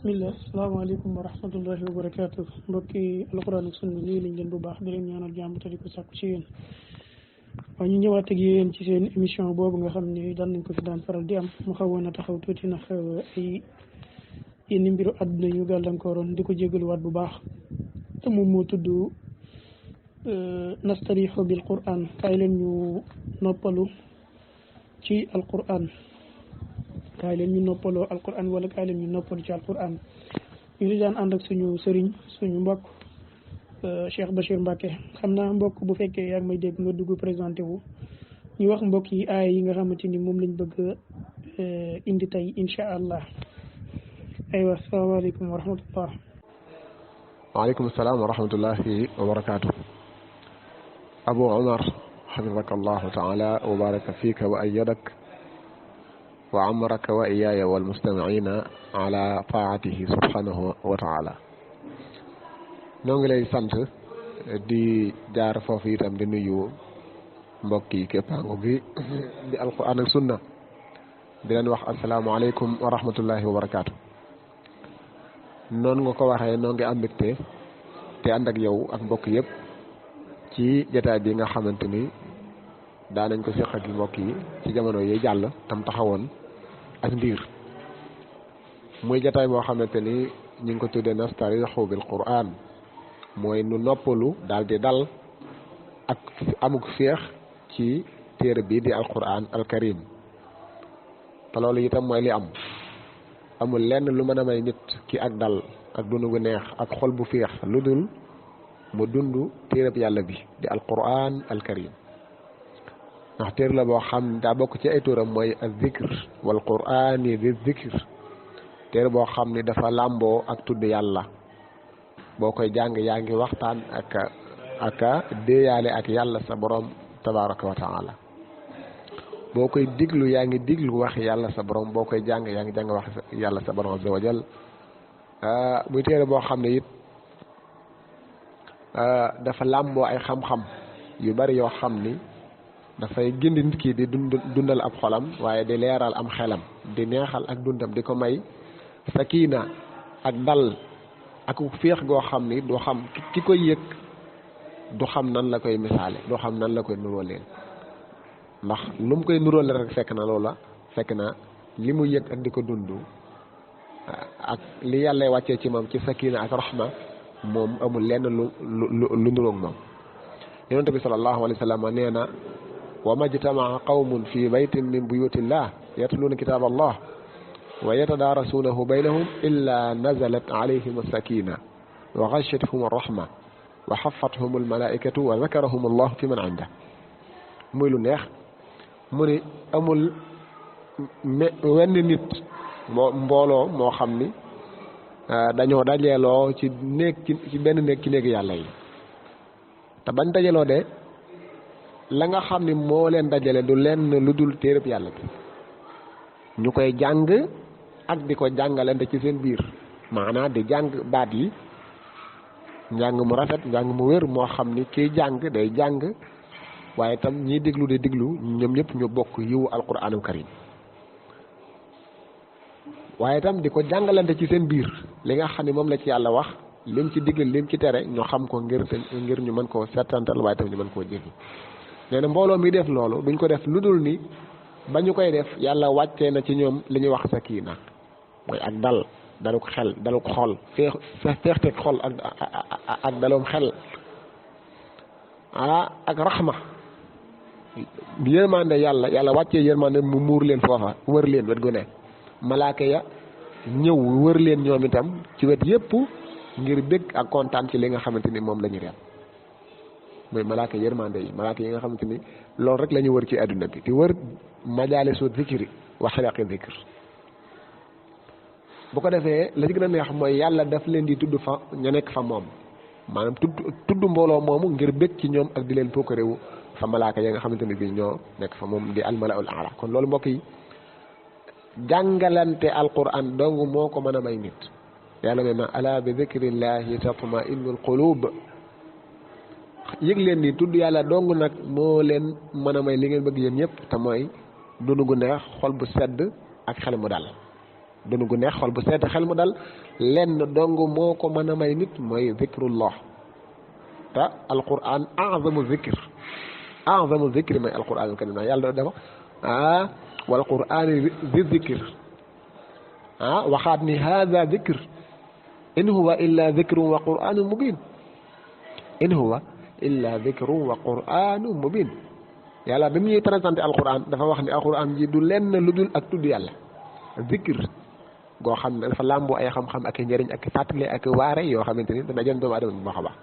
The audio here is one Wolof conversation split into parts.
bismillah asalaamaaleykum wa rahmatullahi wa barakaatu mbokki alquran ak sunna nii lañ leen bu baax di leen ñaanal jàmm te di ko sàkku ci yéen waaye ñu ñëwaat ak yéen ci seen émission boobu nga xam ne daan nañ ko fi daan faral di am mu xawoon a taxaw tuuti ndax ay yenn mbiru àdduna yu gàllankooroon di ko jégaluwaat bu baax te moom moo tudd nastariixu bil quran kaay leen ñu noppalu ci alquran kaay leen ñu noppaloo alquran wala kaay leen ñu noppalu ci alquran ñu di daan ànd ak suñu sëriñ suñu mbokk Cheikh Bachir Mbacke xam naa mbokk bu fekkee yaa ngi may dégg nga dugg présenté wu ñu wax mbokk yi aay yi nga xamante ni moom lañ bëgg indi tey incha allah aywa asalaamaaleykum wa rahmatullah. waaleykum salaam wa rahmatullahi wa barakaatu. Abu Omar xafidaka allahu taala wa baraka fiika wa ayadak wa amaraka wa iyaaya wal mustamiina ala taatihi subhanahu wa taala. ñoo ngi lay sant di jaar foofu itam di nuyu mbokk yi képpaango gi di alquran ak sunna di leen wax asalaamaaleykum wa rahmatullahi wa barakaatu. noonu nga ko waxee noo ngi am mbégte te ànd ak yow ak mbokk yëpp ci jotaay bi nga xamante ni daanañ ko seq ak mbokk yi ci jamono yi jàll tam taxawoon ak ndiir muy jotaay boo xamante ni ñu ngi ko tuddee nastariixu bil quran mooy nu noppalu daal di dal ak amuk féex ci téere bi di alquran alkarim te loolu itam mooy li am amul lenn lu mën a may nit ki ak dal ak dund gu neex ak xol bu féex lu dul mu dund téereb yàlla bi di alquran alkarim ndax téere la boo xam daa bokk ci ay turam mooy az-zikr wal qurani bi zikr téere boo xam ni dafa làmboo ak tudd yàlla boo koy jàng yaa ngi waxtaan ak déeyaale ak yàlla sa borom tabaraka wa taala boo koy diglu yaa ngi diglu wax yàlla sa borom boo koy jàng yaa ngi jàng wax yàlla sa borom azza wa jal muy téere boo xam ne it dafa làmboo ay xam-xam yu bari yoo xam ni dafay gindi nit ki di dundal ab xolam waaye di leeral am xelam di neexal ak dundam di ko may sakina ak dal ak féex goo xam ni du xam ki koy yëg du xam nan la koy misaale du xam nan la koy nuróoleen ndax lu mu koy nuróole rek fekk na loola fekk na li mu yëg ak di ko dund ak li yàlla wàccee ci moom ci sakina ak rahma moom amul lenn lu nuróog moom yonent bi sallallahu alayhi wa sallam nee na wa majtamaa qawmun fi baytin min buyutillah yatluuna kitaab allah wa yatadaarasuunahu baynahum illa nazalat alayhim as-sakina wa ghashiyatuhum ar-rahma wa xafathum al-malaikatu wa zakarahum allah fi man inda muy lu neex mu ni amul wenn nit mbooloo moo xam ni dañoo dajeeloo ci néeg ci benn néeg ci néegi yàlla yi te bañ dajaloo de la nga xam ni moo leen dajale du lenn lu dul téereb yàlla bi ñu koy jàng ak di ko jàngalante ci seen biir maanaam di jàng baat yi njàng mu rafet njàng mu wér moo xam ni kiy jàng day jàng waaye itam ñiy déglu di déglu ñoom ñëpp ñu bokk yiwu alquranul karim waaye itam di ko jàngalante ci seen biir li nga xam ne moom la ci yàlla wax lim ci digle lim ci tere ñu xam ko ngir ñu mën koo settantal waaye itam ñu mën koo jéggi nee na mbooloo mi def loolu duñ ko def lu dul ni ba ñu koy def yàlla wàccee na ci ñoom li ñuy wax sakina mooy ak dal daluk xel daluk xol feexteeg xol ak dalum xel ak raxma yërmande yàlla wàccee yërmande mu muur leen foofa wër leen wet gu ne malaaka ya ñëw wër leen ñoom itam ci wet yépp ngir bég ak kontaan ci li nga xamante ni moom la ñu reem mooy malaaka yërmande yi malaaka yi nga xamante ni loolu rek la ñu wër ci adduna bi di wër majaalisu zikri wa xalaqi zikr bu ko defee la ci gën a neex mooy yàlla daf leen di tudd fa ña nekk fa moom maanaam tudd mbooloo moomu ngir bég ci ñoom ak di leen pokkaréwu fa malaaka ya nga xamante ni bi ñoo nekk fa moom di almalaul ala kon loolu mbokk yi jàngalante alquran dong moo ko mën a may nit yàlla nee na ala bi zikrillahi tatma'innul qulub yëg leen ni tudd yàlla dong nag moo leen mën a may li ngeen bëgg yéen ñëpp te mooy dund gu neex xol bu sedd ak xel mu dal dund gu neex xol bu sedd xel mu dal lenn dong moo ko mën a may nit mooy zikrullah te alquran a'zamu zikri mooy alquran karim yàlla dafa wal qur'ani zi zikr waxaat ni hada zikr in huwa illa zikrun wa qur'anun mubin in huwa illa zikrun wa qur'anun mubin yàlla bi muy présenté alquran dafa wax ni alquran ji du lenn lu dul ak tudd yàlla zikr goo xam ne dafa làmboo ay xam-xam ak njëriñ ak fàttali ak waare yoo xamante ni dana jëriñ doomu aadama bu baax a baax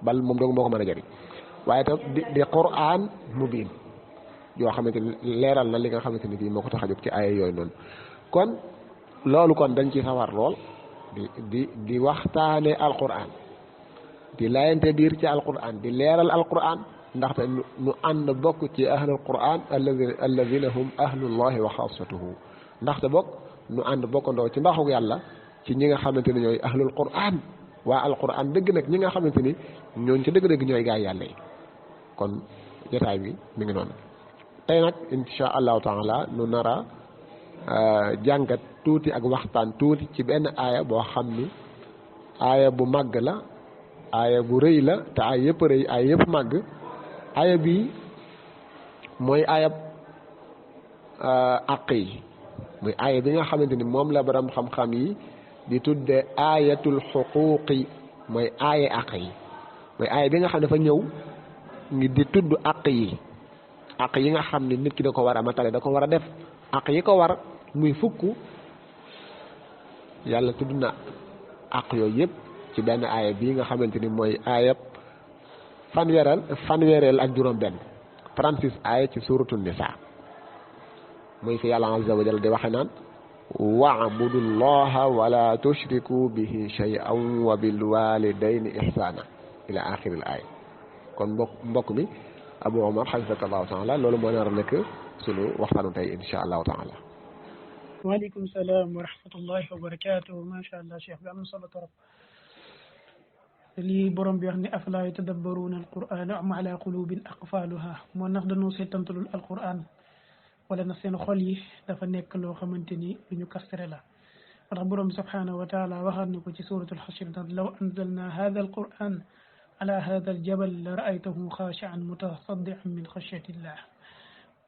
bal moom dong moo ko mën a jëriñ waaye tam di qur'an mubin yoo xamante ni leeral na li nga xamante ni bii moo ko tax a jóg ci aaya yooyu noonu kon loolu kon dañ ci sawar lool di waxtaane alquran di layante biir ci alquran di leeral alquran ndaxte nu ànd bokk ci ahlul quran alladina hum ahlullahi wa xaasatuhu ndaxte bokk nu ànd bokkandoo ci mbaxu yàlla ci ñi nga xamante ni ñooy ahlul quran waa alquran dëgg nag ñi nga xamante ni ñooñ ci dëgg-dëgg ñooy gaay yàlla yi kon jotaay bi mi ngi noonu tey nag insha allahu taala nu nara jàngat tuuti ak waxtaan tuuti ci benn aaya boo xam ni aaya bu màgg la aaya bu rëy la te aaya yëpp rëy aaya yëpp màgg aaya bii mooy aayab àq yi muy aaya bi nga xamante ni moom la borom xam-xam yi di tudde aayatul xuquuqi mooy aaya àq yi mooy aaya bi nga xam ne dafa ñëw ngi di tudd àq yi nga xam ne nit ki da ko war a matale da ko war a def àq yi ko war muy fukk yàlla tudd na àq yooyu yëpp ci benn aaya bii nga xamante ni mooy aayab fanweereel ak juróom benn 36 aaya ci suratul nisa muy fi yàlla azza wa jalla di waxe naan wa'budu llaha wala tushriku bihi shay'an wa bil walidayni ihsana ila axiril aaya kon mbokk mi Abu Omar xafidakallahu taala loolu moo nar a nekk sunu waxtaanu tey insha allahu taala. waaleykum salaam wa rahmatullahi wa barakaatuh macha allah cheikh bi am na solo torop lii borom bi wax ne afalaa yatadabbaruuna alqur'ana am ala qulubin aqfaluha moo nax dañoo seetantalul alqur'an wala na seen xol yi dafa nekk loo xamante ni lu ñu kastere la moo tax borom subhanahu wa taala waxaat na ko ci suratul xashr law anzalna hada alqur'an ala hada aljabal la raaytahu xaashian mutasaddian min xashyatillah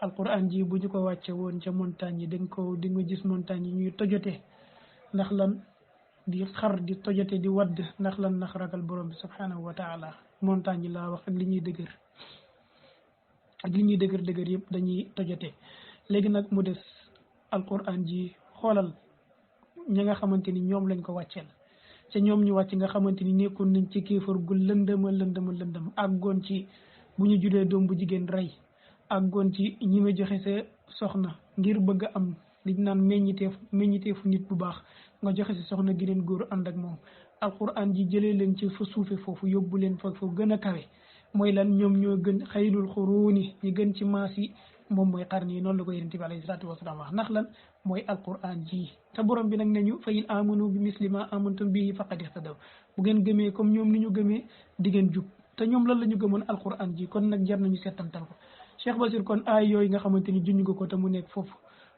alquran ji bu ñu ko wàcce woon ca montagne yi di nga gis montagne yi ñuy tojote ndax lan di xar di tojote di wadd ndax lan ndax ragal borom bi subhanahu wa taala montagne yi laa wax ak li ñuy dëgër yëpp dañuy tojote léegi nag mu des alquran ji xoolal ñi nga xamante ni ñoom lañ ko wàcceel te ñoom ñu wàcc nga xamante ni nekkoon nañ ci kéefar gu lëndëm àggoon ci bu ñu juree doom bu jigéen rey àggoon ci ñi ma joxe sa soxna ngir bëgg a am liñ naan meññiteefu nit bu baax nga joxe sa soxna gi leen góor ànd ak moom alquran ji jëlee leen ci fa suufe foofu yóbbu leen fa gën a kawe mooy lan ñoom ñoo gën xayrul xuruuni ñi gën ci maas yi moom mooy xarni yi noonu la ko yonent bi alayhi salaatu wasalaam wax ndax lan mooy alquran ji te borom bi nag nañu fa in amanu bi misli ma amantum bihi faqad ihtadaw bu ngeen gëmee comme ñoom ni ñu gëmee di ngeen jub te ñoom lan la ñu gëmoon alquran ji kon nag jar nañu settantal ko Cheikh Basir kon aay yooyu nga xamante ni junj nga ko te mu nekk foofu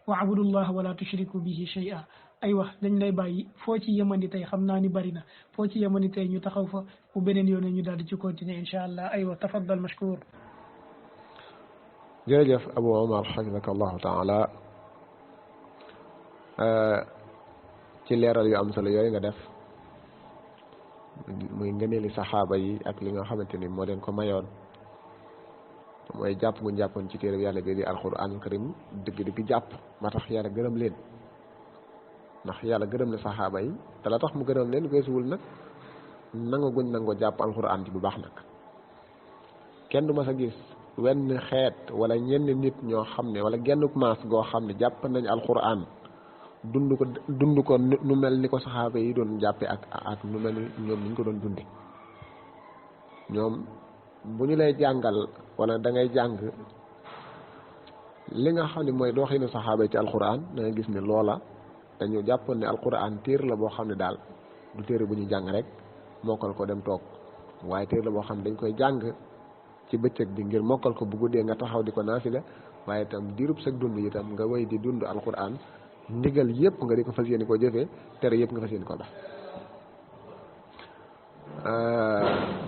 wa abudullah wala tushriku bihi shay'a ay wax dañ lay bàyyi foo ci yemandi tey xam naa ni bari na foo ci yemandi tey ñu taxaw fa bu beneen yoon ñu daal di ci continuer incha allah aywa tafaddal mashkur. jërëjëf Abu Omar xafidaka allahu taala ci leeral yu am solo yooyu nga def muy ngëneeli saxaaba yi ak li nga xamante ni moo leen ko mayoon mooy jàpp gu jàppoon ci téere yàlla bi di alquranul karim dëgg-dëgg jàpp ma tax yàlla gërëm leen ndax yàlla gërëm na saxaaba yi te la tax mu gërëm leen weesuwul nag nangu guñ nangoo jàpp alquran ji bu baax nag kenn du ma sa gis wenn xeet wala ñenn nit ñoo xam ne wala genn maas goo xam ne jàpp nañ alquran dund ko nu mel ni ko saxaaba yi doon jàppe ak nu mel ni ñoom ni ñu ko doon dunde ñoom bu ñu lay jàngal wala da ngay jàng li nga xam ne mooy doxinu saxaaba yi ci alquran da nga gis ne loola dañu jàppoon ne alquran téer la boo xam ne daal du téere bu ñu jàng rek mokkal ko dem toog waaye téer la boo xam ne dañ koy jàng ci bëccëg bi ngir mokkal ko bu guddee nga taxaw di ko naafila waaye itam diirub sag dund itam nga wéy di dund alquran ndigal yëpp nga di ko fas yéene koo jëfee tere yëpp nga fas yéene koo bax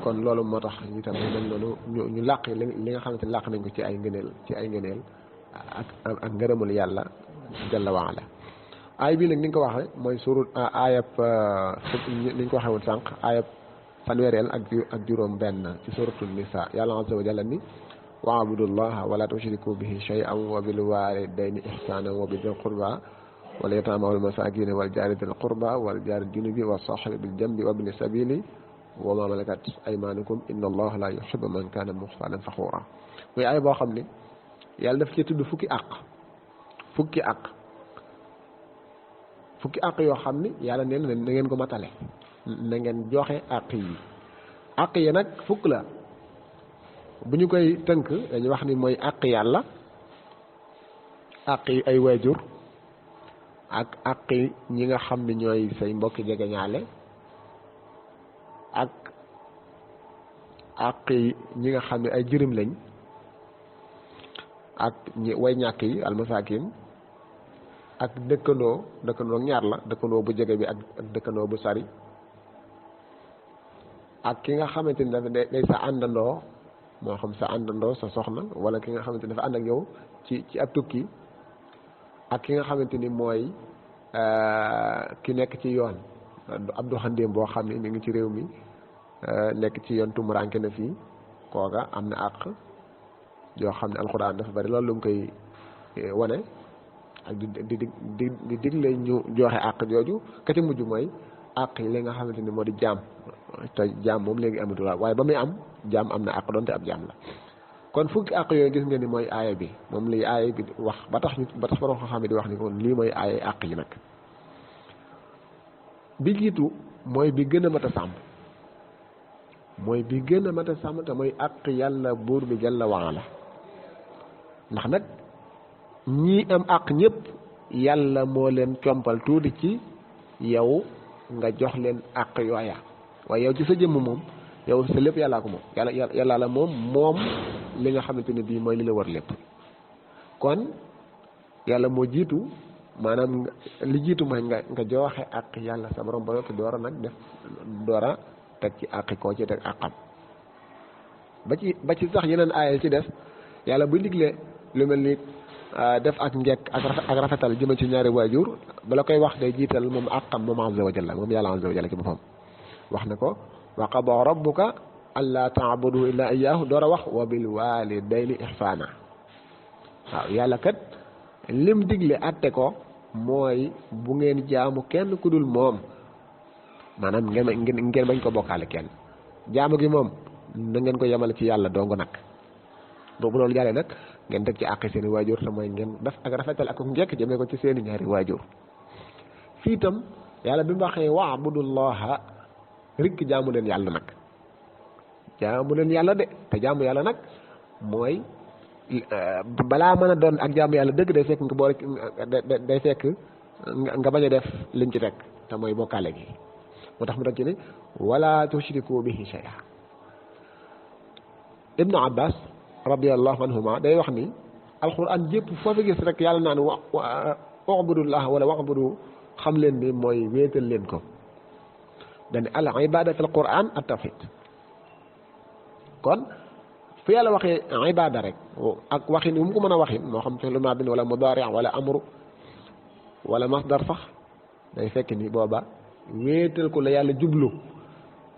kon loolu moo tax itam dañ loolu ñu làq li nga xamante ne làq nañ ko ci ay ngëneel ak ngërëmul yàlla jalla wa ala aay bii nag ni nga ko waxee mooy surut aayab ni ñu ko waxee woon sànq aayab fanweereel ak juróom benn ci suratul nisa yàlla azza wa jalla ni wa'budullaha wa la tushriku bihi shay'an wa bil walidayni ihsanan wa bidil qurba wal yatama wal masakin wal jari dil qurba wal jari junubi wa sahibi bil jambi wa ibni sabili wa ma malakat aymanukum inna allaha la yuhibbu man kana mukhtalan fakhura muy ay boo xam ne yàlla daf ci tudd fukki àq yoo xam ni yàlla neen na ngeen ko matale na ngeen joxe àq yi nag fukk la bu ñu koy tënk dañuy wax ni mooy àq yàlla àq yi ay waajur ak àq yi ñi nga xam ne ñooy say mbokki jegeñaale ak àq yi ñi nga xam ne ay jirim lañ ak ñi way ñàkk yi almasakin ak dëkkandoo ñaar la dëkkandoo bu jege bi ak dëkkandoo bu sari ak ki nga xamante ni dafa day sa àndandoo moo xam sa àndandoo sa soxna wala ki nga xamante ni dafa ànd ak yow ci ab tukki ak ki nga xamante ni mooy ki nekk ci yoon ab doxandéem boo xam ne mi ngi ci réew mi nekk ci yoon tumuranke na fii kooga am na àq yoo xam ne alxuraan dafa bari loolu lu mu koy wane ak di digle ñu joxe àq jooju ka ci mujj mooy àq yi li nga xamante ni moo di jaam te jaam moom léegi amatul waaye ba muy am jaam am na àq doonte ab jaam la kon fukki àq yooyu gis nga ni mooy aaya bi moom lii aaya bi wax ba tax borom xam-xam di wax ni kon lii mooy aaya àq yi nag bi jiitu mooy bi gën a mat a sàmm te mooy àq yàlla buur bi jalla waala ndax nag ñii am àq ñëpp yàlla moo leen compal tuuti ci yow nga jox leen àq yooya waaye yow ci sa jëmm moom yow sa lépp yàllaa ko moom yàlla la moom li nga xamante ne bii mooy li la war lépp kon yàlla moo jiitu maanaam li jiitu mooy nga joxe àq yàlla sa borom ba noppi doora nag door a teg ci àqi koo ci teg àqam ba ci sax yeneen aaya ci des yàlla bu digle lu mel ni def ak njekk ak rafetal jëme ci ñaari waajur bala koy wax day jiital moom àqam moom azza wa jalla moom yàlla azza wa jalla ci boppam wax na ko wa qadaa rabbuka allaa ta'budu illaa iyyaahu door a wax wa bil waalidayni ihsaana waaw yàlla kat lim digle atte ko mooy bu ngeen jaamu kenn ku dul moom maanaam ngeen bañ ko bokkaale kenn jaamu gi moom na ngeen ko yemale ci yàlla dong nag boobu loolu jàllee nag ngeen teg ci àqi seeni waajur te mooy ngeen def ak rafetal ak njëkk jëmee ko ci seeni ñaari waajur fii itam yàlla bi mu waxee wa'budullaha rikk jaamu leen yàlla nag jaamu leen yàlla de te jaamu yàlla nag mooy balaa mën a doon ak jaamu yàlla dëgg day fekk nga boole day fekk nga bañ a def liñ ci teg te mooy bokkaale gi moo tax mu teg ci ne wala tushriku bihi shay'a Ibnu Abbas radiyallahu anhuma day wax ni alquran jépp foofu gis rek yàlla naan wa'budullah wala wa'budu xam leen ni mooy wéetal leen ko dane al ibadatu al quran at tawhid kon fu yàlla waxee ibada rek ak waxin wu mu ko mën a waxin moo xam fi'lu maadin wala mudaari wala amru wala masdar sax day fekk ni booba wéetal ko la yàlla jublu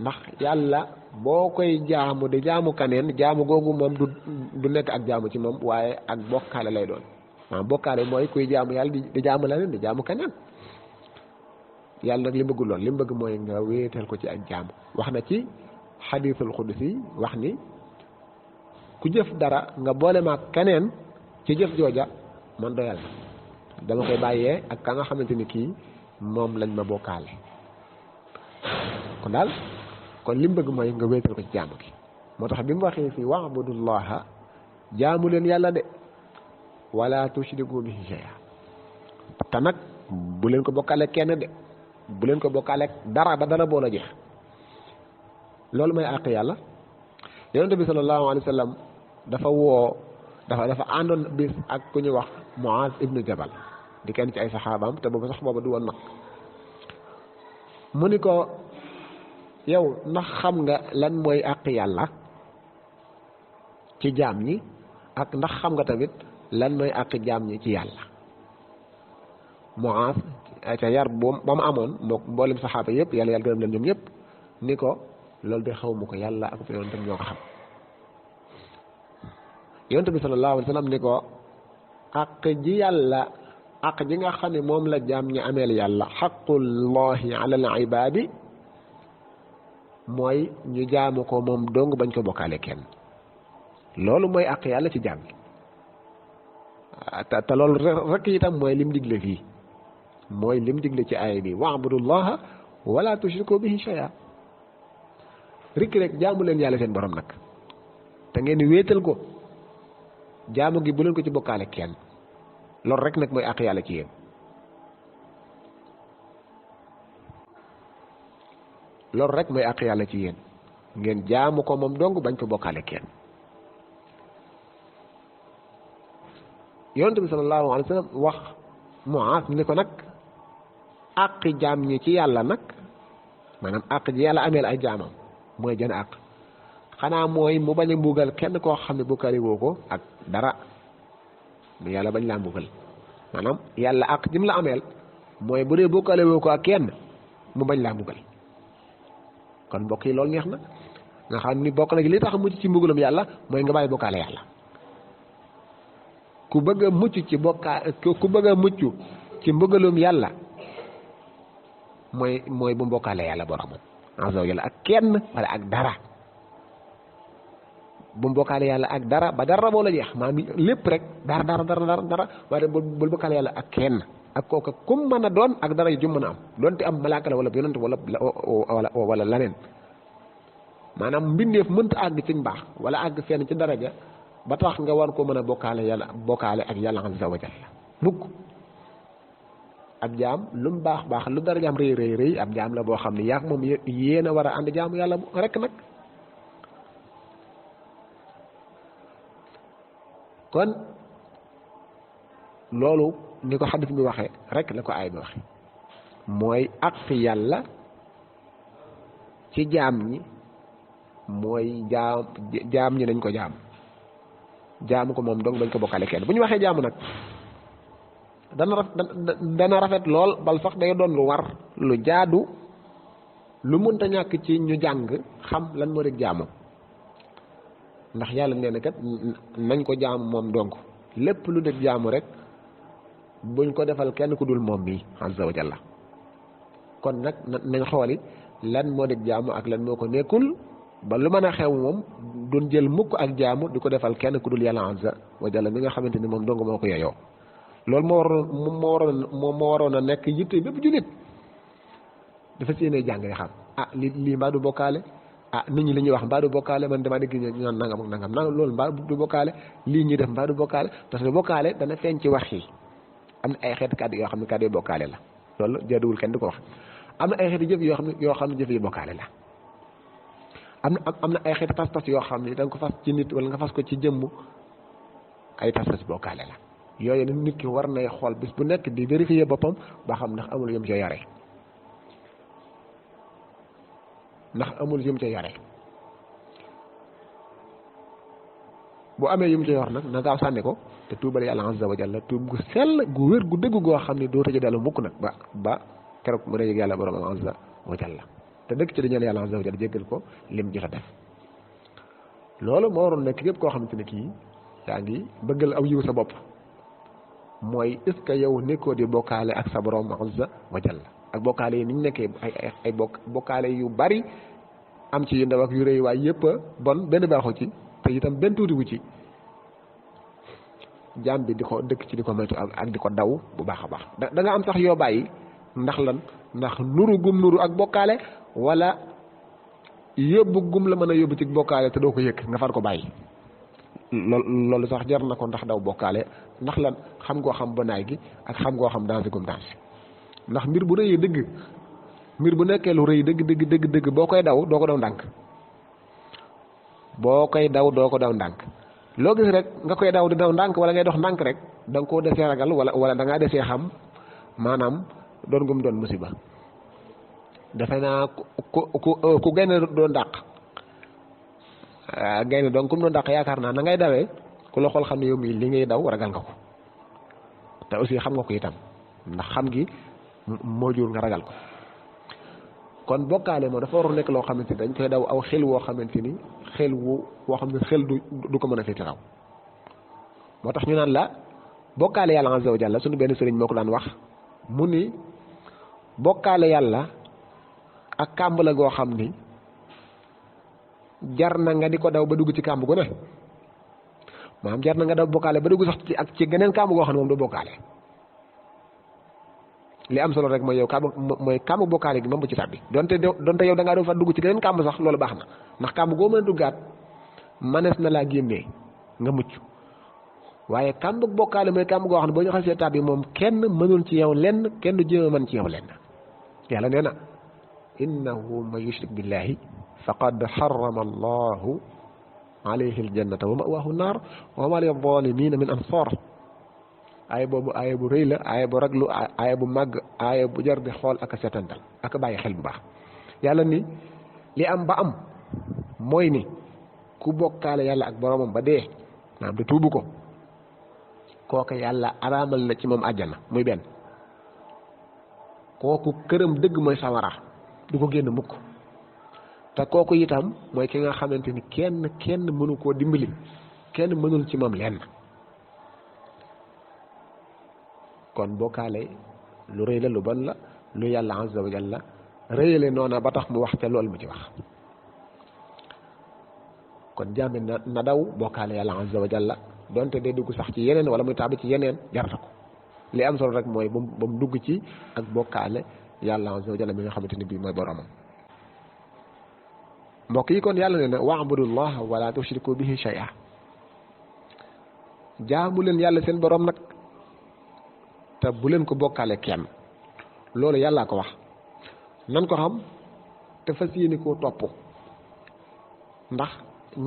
ndax yàlla boo koy jaamu di jaamu kaneen jaamu googu moom du nekk ak jaamu ci moom waaye ak bokkaale lay doon maanaam bokkaale mooy kuy jaamu yàlla di jaamu leneen di jaamu kaneen yàlla nag li bëggul lool li mu bëgg mooy nga wéetal ko ci ak jaamu wax na ci xadiisul xudsi wax ni ku jëf dara nga boole ma kaneen ci jëf jooja man doyal dama koy bàyyee ak ka nga xamante ni kii moom lañ ma bokkaale kon daal kon li mu bëgg mooy nga wéetal ko ci jaamu gi moo tax bi mu waxee fii wa'budullaha jaamu leen yàlla de wala tushriku bihi shay'a te nag bu leen ko bokkaale kenn de bu leen ko bokkaale dara ba dara boo la jeex loolu mooy àq yàlla yonent bi sallallahu alayhi wa sallam dafa àndoon bis ak ku ñu wax Muaz ibnu Jabal di kenn ci ay saxaabaam te boobu sax booba du woon mag mu ni ko yow ndax xam nga lan mooy àq yàlla ci jaam ñi ak ndax xam nga tamit lan mooy àq jaam ñi ci yàlla Muaaz ca yar ba mu amoon moo mboolem saxaaba yëpp yàlla gërëm leen ñoom ñëpp ni ko loolu de xaw ma ko yàlla ak fa yonent ñoo ko xam yonent bi sallallahu alayhi wa sallam ni ko àq ji yàlla àq ji nga xam ne moom la jaam ñi ameel yàlla xaqullahi ala al ibaadi mooy ñu jaamu ko moom dong bañ ko bokkaale kenn loolu mooy àq yàlla ci jaam ñi te loolu rek itam mooy lim digle fii mooy lim digle ci aaya bi wa'budullaha wala tushriku bihi shay'a rek jaamu leen yàlla seen borom nag te ngeen wéetal ko jaamu gi bu leen ko ci bokkaale kenn loolu rek nag mooy àq yàlla ci yéen loolu rek mooy àq yàlla ci yéen ngeen jaamu ko moom dong bañ ko bokkaale kenn yonent bi sallallahu alayhi wa sallam wax Muaaz ni ko nag àqi jaam ñi ci yàlla nag maanaam àq ji yàlla ameel ay jaamam mooy jën àq xanaa mooy mu bañ a mbugal kenn koo xam ne bokkale woo ko ak dara mu yàlla bañ laa mbugal maanaam yàlla àq jim la ameel mooy bu dee bokkale woo ko ak kenn mu bañ laa mbugal kon mbokk yi loolu neex na nga xam ni bokk na li tax mucc ci mbugalum yàlla mooy nga bàyyi bokkaale yàlla ku bëgg a mucc ci ku bëgg a mucc ci mbugalum yàlla mooy bu mbokkaale yàlla boromam azza wa jalla ak kenn wala ak dara bu mbokkaale yàlla ak dara ba dara boo la jeex maanaam lépp rek dara waaye bul bokkaale yàlla ak kenn ak kooka kum mën a doon ak dara yu jum mën a am doonte am malaaka la wala yonent wala laneen maanaam mbindeef mënta àgg ci mbaax wala àgg fenn ci daraja ba tax nga war ko mën a bokkaale ak yàlla azza wa jalla mukk ab jaam lu mu baax lu darajaam rëy ab jaam la boo xam ne yaak moom yéen a war a ànd jaamu yàlla rek nag kon loolu ni ko xadis bi waxee rek la ko aay bi waxe mooy àq yàlla ci jaam ñi mooy jaam ñi nañ ko jaamu ko moom dong bañ ko bokkale kenn bu ñu waxee jaamu nag dana rafet lool bal sax day doon lu war lu jaadu lu mënta ñàkk ci ñu jàng xam lan moo rek jaamu ndax yàlla nee na kat nañ ko jaamu moom dong lépp lu def jaamu rek buñ ko defal kenn ku dul moom mi azza wa jalla kon nag nañ xooli lan moo def jaamu ak lan moo ko nekkul ba lu mën a xew moom duñ jël mukk ak jaamu di ko defal kenn ku dul yàlla azza wa jalla mi nga xamante ni moom dong moo ko yeyoo loolu moo waroon a nekk yitte bépp jullit dafa séenee jàng xam lii mbaa du bokkaale nit ñi li ñuy wax mbaa du bokkaale man dama dégg ñu naan nangam ak nangam loolu mbaa du bokkaale lii ñuy def mbaa du bokkaale parce que bokkaale dana feeñ ci wax yi am na ay xeeti kàddu yoo xam ne kàddu yi bokkaale la loolu jaaduwul kenn di ko wax am na ay xeeti jëf yoo xam ne jëf yi bokkaale la am na ay xeeti pas-pas yoo xam ne da nga ko fas ci nit wala nga fas ko ci jëmm ay pas-pas bokkaale la yooyu nag nit ki war nay xool bis bu nekk di vérifier boppam ba xam ndax amul yëm ca yore bu amee yëm ca yor nag na gaaw sànni ko te tuubal yàlla azza wa jalla tuub gu sell gu wér gu dëgg goo xam ne doo tëjee dellu mukk nag ba keroog mu dajeeg yàlla borom azza wa jalla te dëkk ci dañeel yàlla azza wa jalla jéggal ko lim jot a def loolu moo waroon nekk képp koo xamante ne kii yaa ngi bëggal aw yiw sa bopp mooy est-ce que yow nekkoo di bokkaale ak sa borom azza wa jalla ak bokkaale yi ni ñu nekkee ay bokkaale yu bari am ci yu ndaw ak yu rëy waaye yëpp bon benn baaxu ci te itam benn tuutiwu ci jaam bi di ko dëkk ci di ko moytu ak di ko daw bu baax a baax da nga am sax yoo bàyyi ndax lan ndax nuru gum nuru ak bokkaale wala yóbbu gum la mën a yóbbu ci bokkaale te doo ko yëg nga far ko bàyyi loolu sax jar na ko ndax daw bokkaale ndax lan xam ngoo xam bonaay gi ak xam ngoo xam danger gum danger ndax mbir bu rëyee dëgg mbir bu nekkee lu rëy dëgg boo koy daw doo ko daw ndànk loo gis rek nga koy daw di daw ndànk wala ngay dox ndànk rek da nga koo desee ragal wala da ngaa desee xam maanaam doon gum doon musiba defe naa ku gaynde doon dàq gaynde donc kum doon dàq yaakaar naa na ngay dawee ku la xool xam ne yow mii li ngay daw ragal nga ko te aussi xam nga ko itam ndax xam gi moo jur nga ragal ko kon bokkaale moom dafa war a nekk loo xamante ni dañ koy daw aw xel woo xamante ni xel woo xam ne xel du ko mën a féete raw moo tax ñu naan la bokkaale yàlla azza wa jalla suñu benn sëriñ moo ko daan wax mu ni bokkaale yàlla ak kàmb la goo xam ni jar na nga di ko daw ba dugg ci kàmb gu ne maanaam jar na nga daw bokkaale ba dugg sax ci geneen kàmb goo xam ne moom du bokkaale li am solo rek mooy yow kàmb bokkaale gi moom bu ci tàbbi donte yow da ngaa doon fa dugg ci geneen kàmb sax loolu baax na ndax kàmb goo mën a duggaat manees na laa génnee nga mucc waaye kàmb bokkaale mooy kàmb goo xam ne boo ñu xasee tàbbi moom kenn mënul ci yow lenn kenn du jéem a mën ci yow lenn yàlla nee na innahu man yushrik billahi faqad harrama allahu alayhi aljannata wa ma'wahu naar wa ma lilzalimina min ansar aaya boobu aaya bu rëy la aaya bu raglu aaya bu màgg aaya bu jar di xool ak a setantal ak a bàyyi xel bu baax yàlla ni li am ba am mooy ni ku bokkaale yàlla ak boromam ba dee naam te tuubu ko kooku yàlla araamal na ci moom àjjana muy benn kooku këram dëgg mooy sawara du ko génn mukk te kooku itam mooy ki nga xamante ni kenn mënu koo dimbali kenn mënul ci moom lenn kon bokkaale lu rëy la lu bon la lu yàlla azza wa jalla rëyale noona ba tax mu wax te loolu mu ci wax kon jaami na daw bokkaale yàlla azza wa jalla donte day dugg sax ci yeneen wala muy tàbbi ci yeneen jarta ko li am solo rek mooy ba mu dugg ci ak bokkaale yàlla azza wa jalla mi nga xamante ni bii mooy boromam mbokk yi kon yàlla nee na wa'budullaha wala tushriku bihi shay'a jaamu leen yàlla seen borom nag te bu leen ko bokkaale kenn loolu yàllaa ko wax nan ko xam te fas yéene koo topp ndax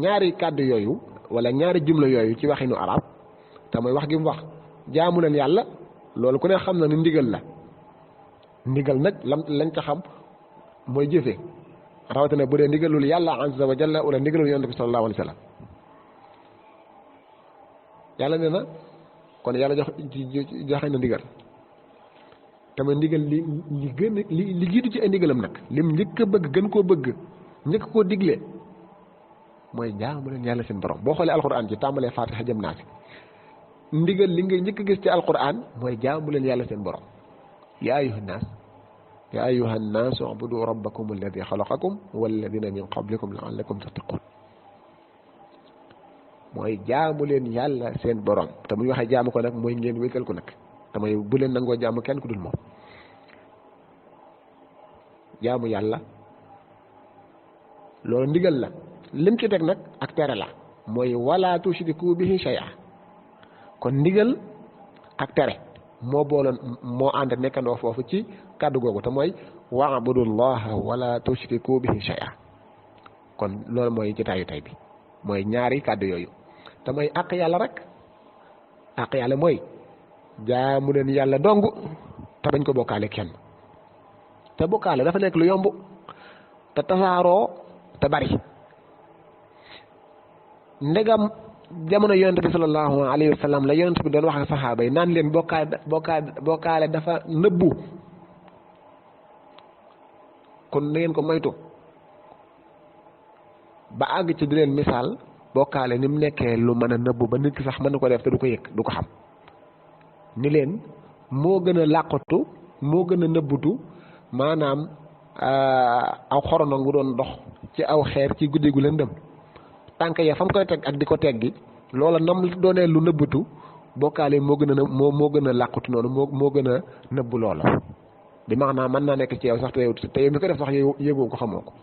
ñaari kàddu yooyu wala ñaari jumla yooyu ci waxinu arab te mooy wax gi mu wax jaamu leen yàlla loolu ku ne xam na ni ndigal la ndigal nag lañ ca xam mooy jëfe rawatina bu dee ndigalul yàlla azza wa jalla wala ndigalul yonent bi sallallahu alayhi wa sallam yàlla nee na kon yàlla joxe na ndigal te mooy ndigal li jiitu ci ay ndigalam nag lim njëkk a bëgg gën koo bëgg njëkk koo digle mooy jaamu leen yàlla seen borom boo xoolee alquran ci tàmbalee fatiha jëm naa si ndigal li nga njëkk a gis ci alquran mooy jaamu leen yàlla seen borom yaa ayyuha nnaas u'budu rabbakum alladi xalaqakum walladina min qablikum la'allakum tattaqun mooy jaamu leen yàlla seen borom te bu ñu waxee jaamu ko nag mooy ngeen wéetal ko nag te mooy bu leen nangoo jaamu kenn ku dul moom jaamu yàlla loolu ndigal la lim ci teg nag ak tere la mooy wala tushriku bihi shay'a kon ndigal ak tere moo booloon moo ànd nekkandoo foofu ci kàddu googu te mooy wa'budullaha wala tushriku bihi shay'a kon loolu mooy jotaayu tey bi mooy ñaari kàddu yooyu te mooy àq yàlla rek àq yàlla mooy jaamu leen yàlla dong te bañ ko bokkaale kenn te bokkaale dafa nekk lu yomb te tasaaroo te bari ndegam jamono yonent bi sallallahu alayhi wa sallam la yonent bi doon wax ak saxaaba yi naan leen bokkaale dafa nëbbu kon na ngeen ko moytu ba àgg ci di leen misaal bokkaale ni mu nekkee lu mën a nëbbu ba nit ki sax mën na ko def te du ko yëg du ko xam ni leen moo gën a làqatu moo gën a nëbbutu maanaam aw xorono ngu doon dox ci aw xeer ci guddi gu lëndëm tànk ya fa mu koy teg ak di ko teggi loola nam doonee lu nëbbatu bokkaale moo gën a moo gën a làqatu noonu moo gën a nëbbu loola bi maanaam mën naa nekk ci yow sax te yow mi ko def sax yëgoo ko xamoo ko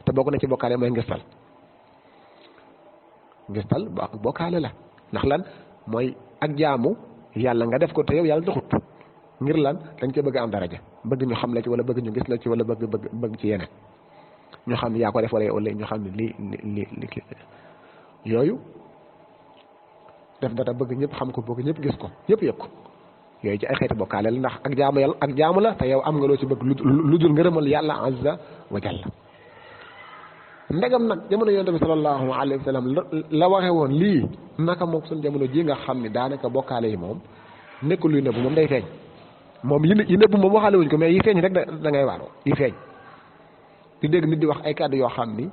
te bokk na ci bokkaale mooy ngistal bokkaale la ndax lan mooy ak jaamu yàlla nga def ko te yow yàlla doxut ngir lan dañ cee bëgg am daraja bëgg ñu xam la ci wala bëgg ñu gis la ci wala bëgg ci yeneen ñu xam yaa ko def wala ñu xam ne li yooyu def dara bëgg ñëpp xam ko bëgg ñëpp gis ko ñëpp yëg ko yooyu ci ay xeeti bokkaale la ndax ak jaamu yàlla ak jaamu la te yow am nga loo ci bëgg lu dul ngërëmal yàlla azza wa jalla ndegam nag jamono yonent bi sallallahu alayhi wa sallam la waxe woon lii naka moom suñ jamono ji nga xam ne daanaka bokkaale yi moom nekkul luy nëbbu moom day feeñ moom yi nëbbu moom waxaale wuñ ko mais yi feeñ rek da ngay waaroo yi feeñ di dégg nit di wax ay kàddu yoo xam ni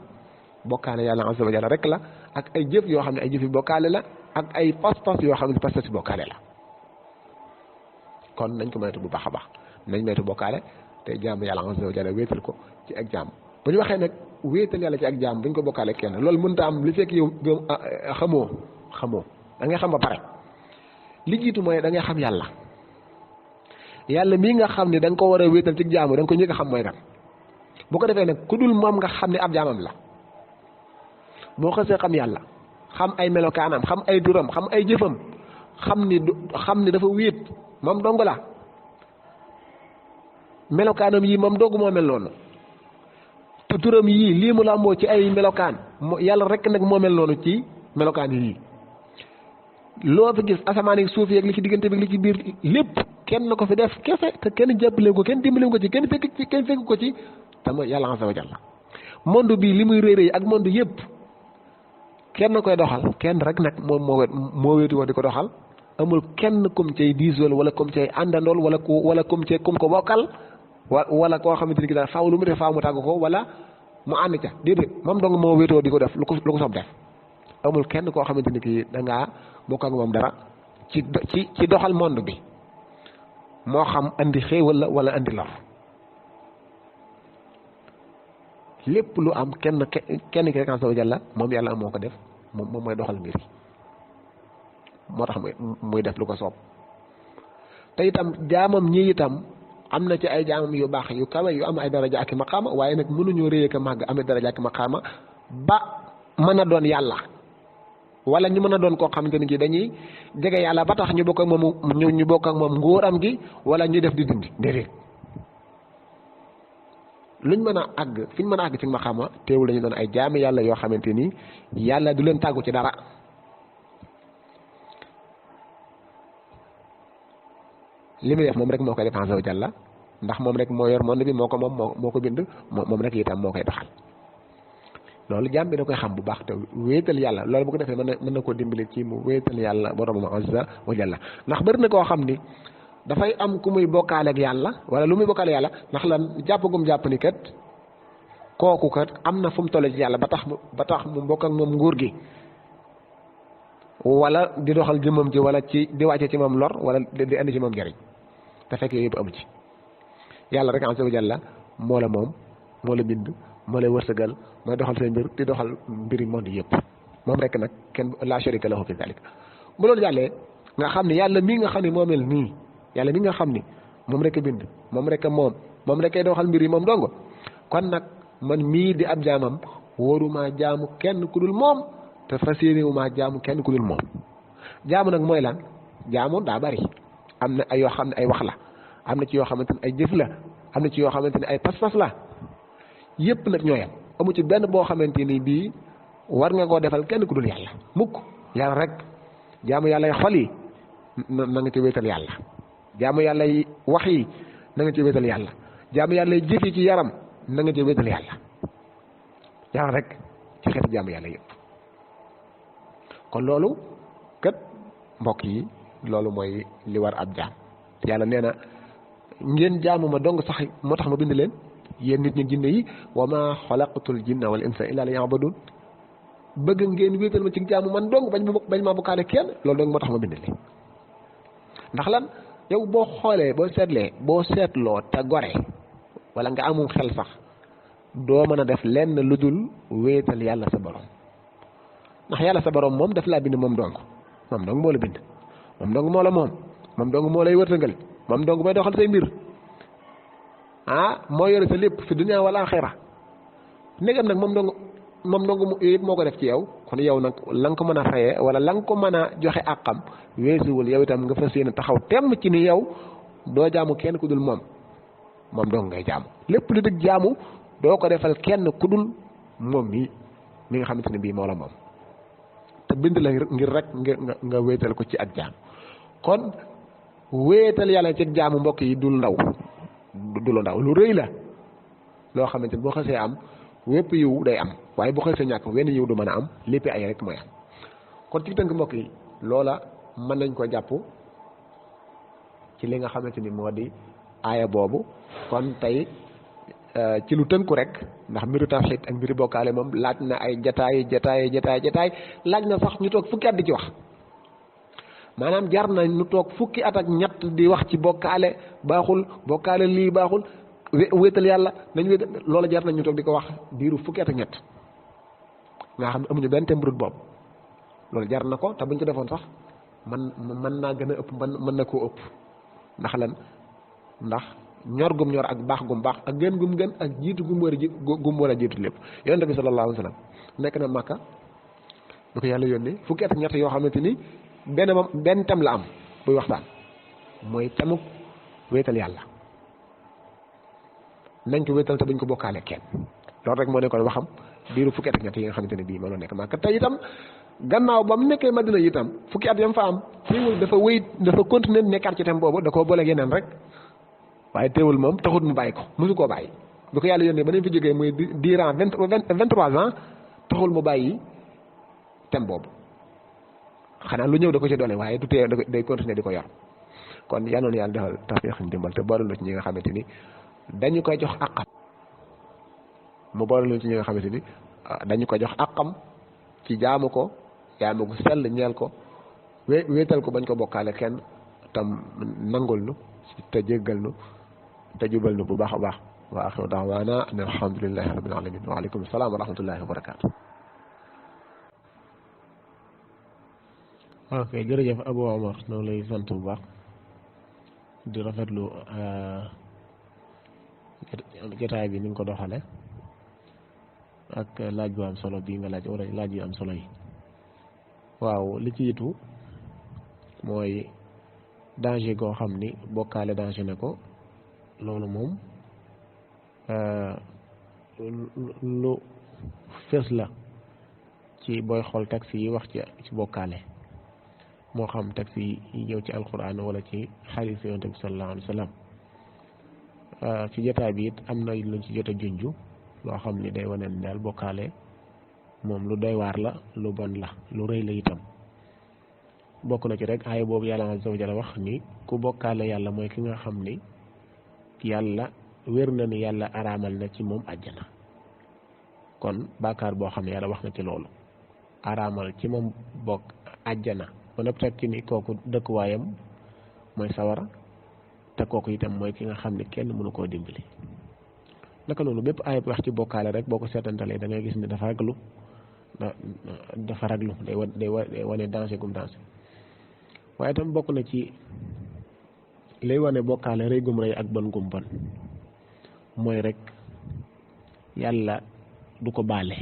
bokkaale yàlla azza wa jalla rek la ak ay jëf yoo xam ne ay jëfi bokkaale la ak ay pas-pas yoo xam ne pas-pas si bokkaale la kon nañ ko moytu bu baax a baax nañ moytu bokkaale te jaamu yàlla azza wa jalla wéetal ko ci ak jaam bu ñu waxee nag wéetal yàlla ci ak jaam buñ ko bokkaale kenn loolu mënta am li fekk yow xamoo da ngay xam ba pare li jiitu mooy da ngay xam yàlla mii nga xam ne da nga ko war a wéetal ci jaamu da nga ko njëkk a xam mooy kan bu ko defee nag ku dul moom nga xam ne ab jaamam la boo xasee xam yàlla xam ay melokaanam xam ay turam xam ay jëfam xam ni dafa wéet moom dong la melokaanam yii moom dong moo mel noonu te turam yii lii mu làmboo ci ay melokaan yàlla rek nag moo mel noonu ci melokaan yii loo fi gis asamaan yi suuf yeeg li ci diggante bi li ci biir lépp kenn ko fi def kese te kenn jàppale ko kenn dimbale ko ci kenn fekk ko ci te mooy yàlla azza wa jalla monde bii li muy rëy ak monde yëpp kenn koy doxal kenn rek nag moom moo wéetu wax di ko doxal amul kenn kum cay diisool wala kum cay àndandool wala kum ko bokkal wala koo xamante ni ki daal faaw lu mu def faaw mu tàgg ko wala mu ànd ca déedéet moom dong moo wéetoo di ko def lu ko soob def amul kenn koo xamante ni ki da ngaa bokk ak moom dara ci doxal monde bi moo xam andi xéewal wala andi lor lépp lu am kenn ki rek azza wa jalla moom yàlla moo ko def moom mooy doxal mbir yi moo tax muy def lu ko soob te itam jaamam ñi itam am na ci ay jaamam yu baax yu kawe yu am ay daraja ak maqaama waaye nag mënuñoo réyee ka màgg amee daraja ak maqaama ba mën a doon yàlla wala ñu mën a doon koo xamante ni ki dañuy jege yàlla ba tax ñu bokk ak moom nguuram gi wala ñu def di dindi déedéet luñ mën a àgg fi ñu mën a àgg ci maqaama teewul dañu doon ay jaami yàlla yoo xamante ni yàlla du leen tàggu ci dara li muy def moom rek moo koy def azza wa jalla ndax moom rek moo yor monde bi moo ko bind moom rek itam moo koy doxal loolu jaam bi da koy xam bu baax te wéetal yàlla loolu bu ko defee mën na koo dimbali ci mu wéetal yàlla borom azza wa jalla ndax bëri na koo xam ni dafay am ku muy bokkaale ak yàlla wala lu muy bokkaale yàlla ndax lan jàpp ni kat kooku kat am na fu mu toll ci yàlla ba tax mu bokk ak moom nguur gi wala di doxal jëmmam ji wala di wàcce ci moom lor wala di andi ci moom njariñ te fekk yooyu yëpp amu ci yàlla rek azza wa jalla moo la moom moo la bind moo lay wërsëgal mooy doxal say mbir di doxal mbiri monde yëpp moom rek nag kenn la sharika lahu fi zalik bu loolu jàllee nga xam ne yàlla mii nga xam ne moo mel nii yàlla mi nga xam ni moom rek a bind moom rek a moom rek a doxal mbir yi moom dong kon nag man mii di ab jaamam waruma jaamu kenn ku dul moom te fas yéene wu maa jaamu kenn ku dul moom jaamu nag mooy lan jaamu daa bari am na ay yoo xam ne ay wax la am na ci yoo xamante ne ay jëf la am na ci yoo xamante ne ay pas-pas la yépp nag ñoo yem amu ci benn boo xamante ni bii war nga koo defal kenn ku dul yàlla mukk yàlla rek jaamu yàlla yi xol yi na nga ci wéetal yàlla jaamu yàlla yi wax yi na nga ci wéetal yàlla jaamu yàlla yi jëf yi ci yaram na nga ci wéetal yàlla yàlla rek ci xeeti jaamu yàlla yëpp kon loolu kat mbokk yi loolu mooy li war ab jaam yàlla nee na ngeen jaamu ma dong sax moo tax ma bind leen yéen nit ñi jinne yi wa ma xalaqtul jinna wal insa illa liya'budun bëgg ngeen wéetal ma ci jaamu man dong bañ maa bokkaale kenn loolu dong moo tax ma bind leen ndax lan yow boo xoolee boo seetloo te gore wala nga amum xel sax doo mën a def lenn lu dul wéetal yàlla sa borom ndax yàlla sa borom moom daf laa bind moom dong moo la bind moom dong moo la moom dong moo lay wërtëngal moom dong mooy doxal say mbir moo yore sa lépp fi dunya wala axira ndegam nag moom dong yooyu yëpp moo ko def ci yow kon yow nag la nga ko mën a fayee wala la nga ko mën a joxe àqam weesuwul yow itam nga fas yéene taxaw temm ci ni yow doo jaamu kenn ku dul moom dong ngay jaamu lépp lu dëgg jaamu doo ko defal kenn ku dul moom mi nga xamante ne bii moo la moom te bind la ngir rek nga wéetal ko ci ak jaam kon wéetal yàlla ci jaamu mbokk yi dul ndaw du lu ndaw lu rëy la loo xamante ni boo xasee am wépp yiw day am waaye bu xasee ñàkk wenn yiw du mën a am lépp ay rek mooy am kon ci tënk mbokk yi loola mën nañ ko jàpp ci li nga xamante ni moo di aaya boobu kon tey ci lu tënku rek ndax mbiru tawhid ak mbiru bokkaale moom laaj na ay jataay laaj na sax ñu toog fukki at di ci wax maanaam jar na ñu toog fukki at ak ñett di wax ci bokkaale baaxul bokkaale lii baaxul wéetal yàlla nañ wéetal loola jar na ñu toog di ko wax diiru fukki at ak ñett nga xam ne amuñu benn tembrut boobu loolu jar na ko te buñ ko defoon sax mën naa gën a ëpp mën na koo ëpp ndax lan ndax ñor gum ñor ak baax gum baax ak gën gum gën ak jiitu gum war a jiitu lépp yonent bi sallallahu alayhi wa sallam nekk na Makka bu ko yàlla yónnee fukki at ak ñett yoo xamante ni benn tem la am buy waxtaan mooy temuk wéetal yàlla nañ ko wéetal te buñ ko bokkaale kenn loolu rek moo nekkoon waxam diiru fukki at ak ñett yi nga xamante ne bii moo nekk Makka te itam gannaaw ba mu nekkee Madina itam fukki at yam fa am teewul dafa continuer nekkaat ci tem boobu da koo boole yeneen rek waaye teewul moom taxut mu bàyyi ko mosu koo bàyyi bu ko yàlla yónnee ba nañ fi jógee muy durant 23 ans taxul mu bàyyi tem boobu xanaa lu ñëw da ko ci doole waaye du tee day continuer di ko yor kon yal na yàlla defal tawfiq ndimbal te boole ci ñi nga xamante ni dañu koy jox àqam mu boole ci ñi nga xamante ni dañu koy jox àqam ci jaamu ko sell ñeel ko wéetal ko bañ ko bokkaale kenn tam nangul nu te jéggal nu te jubal nu bu baax a baax wa axiru daawaana an alhamdulillahi rabbil alamin wa aleykum salaam wa rahmatullahi wa barakaatu. ok jërëjëf Abou Omar noonu lay sant bu baax di rafetlu jotaay bi ni nga ko doxale ak laaj bu am solo bii nga laaj wala laaj yu am solo yi waaw li ci yitu mooy danger goo xam ni bokkaale danger ne ko loolu moom lu fës la ci booy xool texte yi wax ci bokkaale moo xam texte yi ñëw ci alquran wala ci xadiis yonent bi sallallahu alayhi wa sallam ci jotaay bi it am na luñ ci jot a junju loo xam ni day wane ni daal bokkaale moom lu doy waar la lu bon la lu rëy la itam bokk na ci rek aaya boobu yàlla azza wa jalla wax ni ku bokkaale yàlla mooy ki nga xam ni yàlla wér na ni yàlla araamal na ci moom àjjana kon bàkkaar boo xam ne yàlla wax na ci loolu araamal ci moom bokk àjjana ba noppi teg ci ni kooku dëkkuwaayam mooy sawara te kooku itam mooy ki nga xam ne kenn mënu koo dimbali naka noonu bépp aaya wax ci bokkaale rek boo ko seetantalee da ngay gis ni dafa raglu day wane danger gum danger waaye itam bokk na ci lay wane bokkaale rëy gum rëy ak bon gum bon mooy rek yàlla du ko baale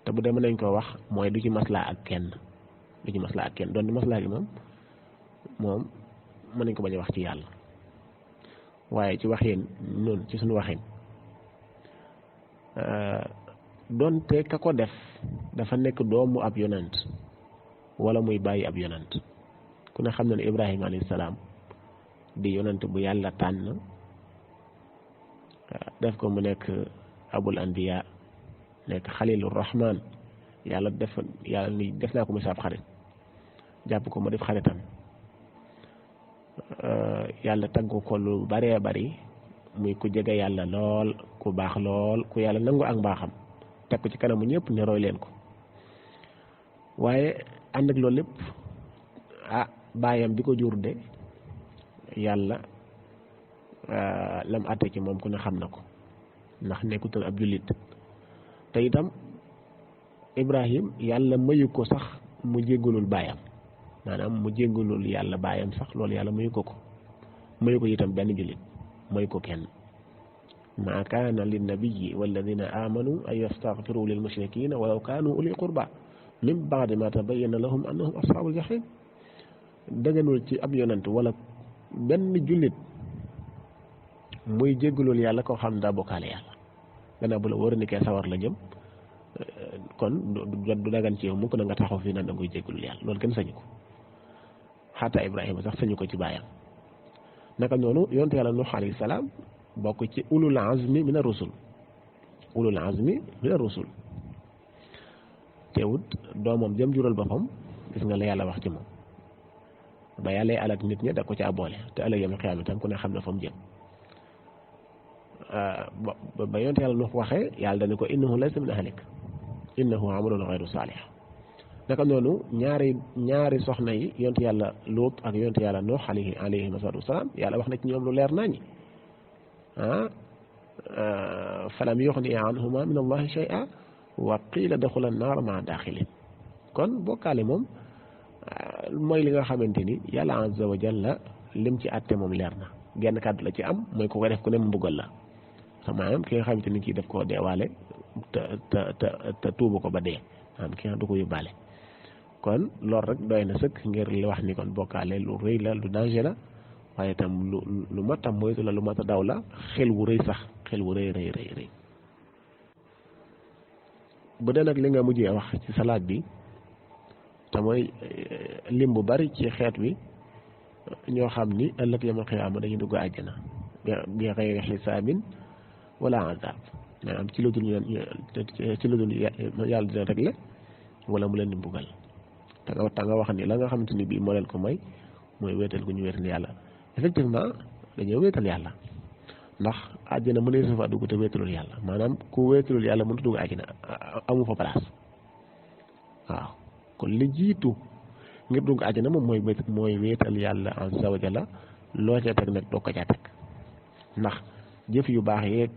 te bu dee mën nañ koo wax mooy du ci maslaa ak kenn doon di maslaa gi moom mën nañ ko bañ a wax ci yàlla waaye ci waxin noonu ci suñu waxin doonte ka ko def dafa nekk doomu ab yonent wala muy bàyyi ab yonent ku ne xam na ne Ibrahima alayhi salaam di yonent bu yàlla tànn def ko mu nekk abul anbiya nekk xalilur rahman yàlla def naa ko muy saab xarit jàpp ko ma def xaritam yàlla tagg ko lu baree bari muy ku jege yàlla lool ku baax lool ku yàlla nangu ak mbaaxam teg ko ci kanamu ñëpp ne roy leen ko waaye ànd ak loolu lépp baayam bi ko jur de yàlla lam àtte ci moom ku ne xam na ko ndax nekkutoon ab jullit te itam Ibrahim yàlla mayu ko sax mu jéggalul baayam maanaam mu jéggalul yàlla baayam sax loolu yàlla mayu ko itam benn jullit mayu ko kenn ma kaana linnabiyyi walladina amanu an yastaghfiru lil mushrikina walaw kaanu uli qurba min ba'di ma tabayyana lahum annahum ashabul jahim dëgganul ci ab yonent wala benn jullit muy jéggalul yàlla koo xam daa bokkaale yàlla gannaaw bu la wóor ni kee sawar la jëm kon du dagan ci yow mukk na nga taxaw fii naan da nga koy jéggulul yàlla loolu kenn sañu ko xataa Ibrahima sax sañu ko ci baayam naka noonu yonte yàlla Nuux alayhi salaam bokk ci ulul azmi mina rusul ulul azmi mina rusul teewut doomam jëm jural boppam gis nga la yàlla wax ci moom ba yàlla alak nit ñi da ko caa boole te ëllëg yawmal qiyaama tam ku ne xam na fa mu jëm ba yonte yàlla Nuux waxee yàlla dañu ko innahu laysa min ahlik innahu amalun ghayru saalih naka noonu ñaari soxna yi yonte yàlla Luut ak yonte yàlla Nuux alayhi salaatu wasalaam yàlla wax na ci ñoom lu leer nañi falam yughni anhuma min allahi shay'an wa qiila daxula naar maa daaxilin kon bokkaale moom mooy li nga xamante ni yàlla azza wa jalla lim ci àtte moom leer na genn kàddu la ci am mooy ku ko def ku ne mu mbugal la maanaam ki nga xamante ni kii def koo deewaale te tuubu ko ba dee maanaam ki nga du ko yóbbaale kon loolu rek doy na sëkk ngir li wax ni kon bokkaale lu rëy la lu danger la waaye itam lu mat a moytu la lu mat a daw la xel wu rëy sax xel wu rëy rëy bu dee nag li nga mujjee wax ci salaat bi te mooy lim bu bari ci xeet wi ñoo xam ni ëllëg yawmal qiyaama dañuy dugg àjjana bi xayri xisaabin wala azab maanaam ci lu dul yàlla dina réglé wala mu leen di mbugal te nga wax ni la nga xamante ni bii moo leen ko may mooy wéetal gu ñu wéetal yàlla effectivement dañoo wéetal yàlla ndax àjjana mu ne su fa dugg te wéetalul yàlla maanaam ku wéetalul yàlla mënut a dugg àjjana amu fa place waaw kon li jiitu ngir dugg àjjana moom mooy wéetal yàlla azza wa jalla loo ca teg nag doo ko caa teg ndax jëf yu baax yeeg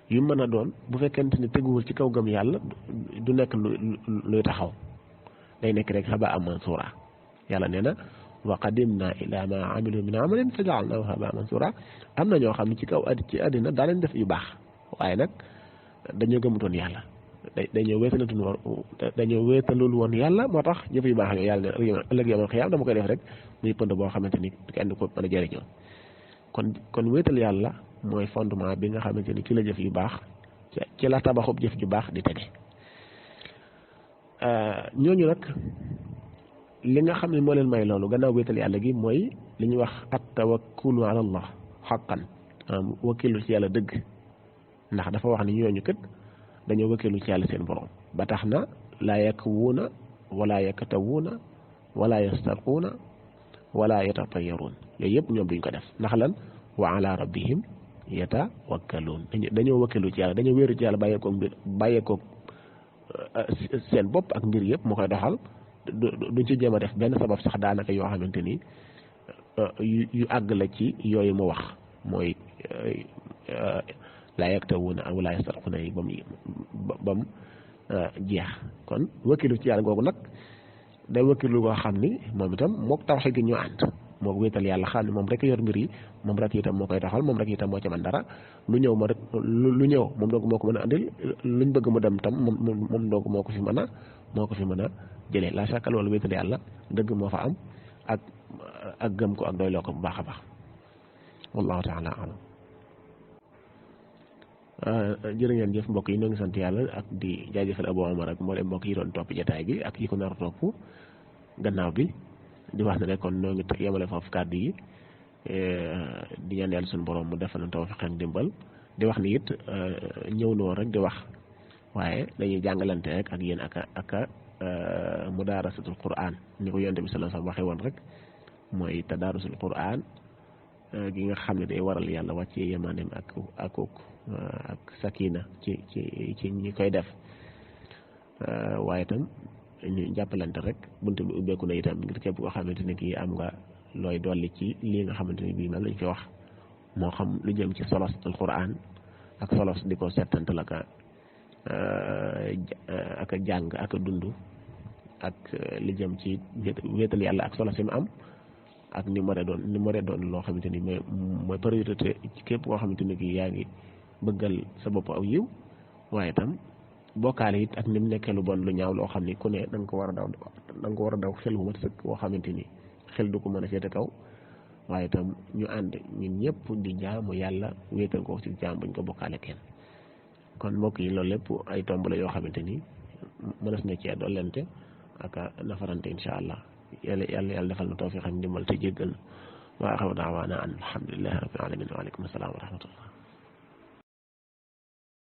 yu mën a doon bu fekkente ni teguwul ci kaw gëm yàlla du nekk luy taxaw day nekk rek habaa mansuura yàlla nee na wa qadimna ila ma amilu min amalin fa jaalnahu habaa mansuura am na ñoo xam ne ci kaw ci àddina daa leen def yu baax waaye nag dañoo gëmutoon yàlla dañoo wéetalul woon yàlla moo tax jëf yu baax yooyu yàlla ne ëllëg yawmal qiyaama dama koy def rek muy pënd boo xamante ni kenn du ko mën a jëriñoo kon wéetal yàlla mooy fondement bi nga xamante ni ki la jëf yu baax ci la tabaxub jëf ju baax di tege ñooñu nag li nga xam ne moo leen may loolu gannaaw wéetal yàlla gi mooy li ñuy wax at tawakkulu ala allah xaqan wakkilu ci yàlla dëgg ndax dafa wax ni ñooñu kët dañoo wakkilu ci yàlla seen borom ba tax na laa yakwuuna wala yaktawuuna wala yastarquuna wala yatatayaruun yooyu yëpp ñoom duñ ko def ndax lan wa ala rabbihim yatawakkaluun dañoo wakkilu ci yàlla dañoo wéeru ci yàlla bàyyeekoo seen bopp ak mbir yëpp mu koy doxal duñ ci jéem a def benn sabab sax daanaka yoo xamante ni yu àgg la ci yooyu mu wax mooy laa yaktawuuna wala yastarquuna yi bam jeex kon wakkilu ci yàlla googu nag day wakkilu koo xam ni moom itam mook tawxiid gi ñu ànd moo wéetal yàlla xam ne moom rek yor mbir yi moom rek itam moo koy doxal moom rek itam moo ci mën dara lu ñëw moom donc moo ko mën a andil luñ bëgg mu dem tam moom donc moo ko fi mën a jëlee la chaque loolu wéetal yàlla dëgg moo fa am ak gëm ko ak doyloo ko bu baax a baax wallahu taala alam jërë ngeen jëf mbokk yi ñoo ngi sant yàlla ak di jaajëfal Abou Omar ak mboolem mbokk yi doon topp jotaay bi ak yi ko nar a topp gannaaw bi di wax ne rek kon ñoo ngi yemale foofu kàddu yi di ñaan yàlla suñu borom mu defal na tawfiq ak dimbal di wax ni it ñëw noo rek di wax waaye dañuy jàngalante rek ak yéen ak mudaarasatul Qur'an ni ko yonent bi sallallahu alayhi wasallam waxee woon rek mooy tadaarusul Qur'an gi nga xam ne day waral yàlla wàccee yemaaneem ak sakina ci ñi koy def waaye itam ñu jàppalante rek buntu bi ubbeeku na itam ngir képp koo xamante ne kii am nga looy dolli ci lii nga xamante ne bii man lañ fi wax moo xam lu jëm ci solos alquran ak solos di ko settantal ak jàng ak dund ak li jëm ci wéetal yàlla ak solos yi mu am ak ni mu doon loo xamante ni mooy priorité ci képp koo xamante ne kii yaa ngi bëggal sa bopp aw yiw waaye itam bokkaale it ak ni mu nekkee lu bon lu ñaaw loo xam ni ku ne da nga ko war a daw xel wu mat sëkk boo xamante ni xel du ko mën a féete kaw waaye itam ñu ànd ñun ñëpp di jaamu yàlla wéetal ko ci jaam buñ ko bokkaale kenn kon mbokk yi loolu lépp ay tomb la yoo xamante ni mënees na cee dollente ak nafarante incha allah yàlla defal na tawfiq ak ndimbal te jéggal wa axiru daawaana an alhamdulillahi rabbil alamin wa aleykum asalaam wa rahmatullah